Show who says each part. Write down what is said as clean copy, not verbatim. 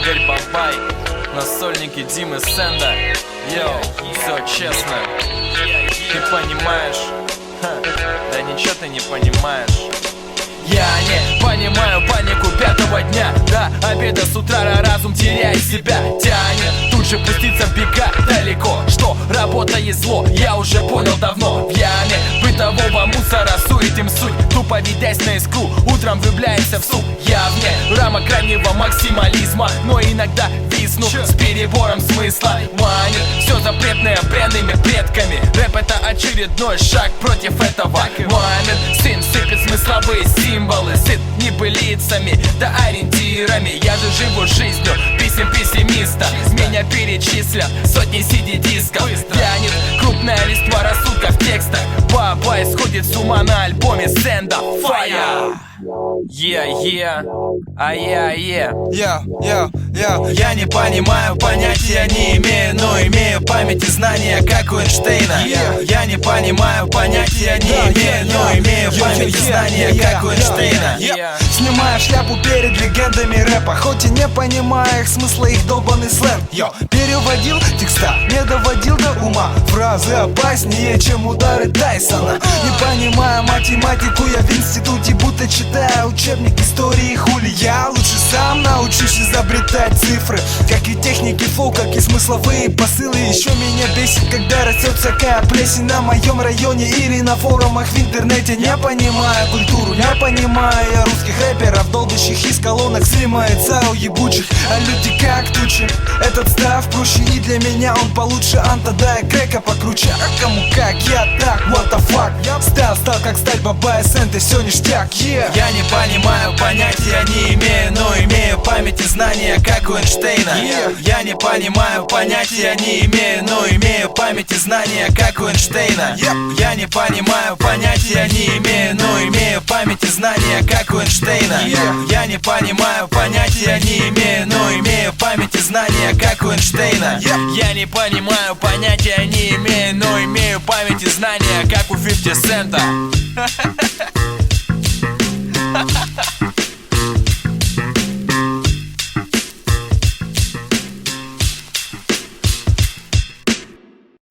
Speaker 1: Игорь Бабай на сольнике Димы Сэнда. Йоу, все честно. Ты понимаешь? Да ничего ты не понимаешь. Я не понимаю панику пятого дня. До обеда с утра разум теряет себя, тянет тут же пуститься в бега далеко. Что работа есть зло, я уже понял давно. В яме бытового мусора суетим суть, тупо ведясь на искру, утром влюбляемся в суп. Я вне рамок крайнего максимализма, но иногда висну с перебором смысла. Манит все запретное бренными предками. Рэп — это очередной шаг против этого. Мамин сын сыпет смысловые символы, сыт небылицами да ориентирами. Я же живу жизнью писем пессимиста. Меня перечислят сотни CD-дисков. Тянет крупная листва рассудка в текстах. Бабай сходит с ума на альбоме Сэнда. Fire! Yeah. Я не понимаю, понятия не имею, но имею память и знания, как у Эйнштейна. Я не понимаю, понятия не имею, но имею память и знания, как у Эйнштейна.
Speaker 2: Снимаю шляпу перед легендами рэпа, хоть и не понимаю их смысла, их долбанный сленг. Переводил текста, не доводил до ума. Фразы опаснее, чем удары Тайсона. Не понимаю математику, я в институте будто читаю учебник истории хули. Я лучше сам научусь изобретать цифры, как и техники флоу, как и смысловые посылы. Еще меня бесит, когда растет всякая плесень на моем районе или на форумах в интернете. Не понимаю культуру, не понимаю я русских рэперов, долбящих из колонок снимает сау ебучих. А люди как тучи, этот став проще, и для меня он получше Анта, да и Крека покруче. А кому как, я так, what the fuck. Стал как сталь, Бабай, Сэнда, все ништяк.
Speaker 1: Я не понимаю, понятия не имею, но имею память и знания, как у Эйнштейна. Я не понимаю, понятия не имею, но имею память и знания, как у Эйнштейна. Я не понимаю, понятия не имею, но имею память и знания, как у Эйнштейна. Я не понимаю, понятия не имею, но имею память и знания, как у Эйнштейна. Я не понимаю, понятия не имею, но имею память и знания, как у 50 Цента.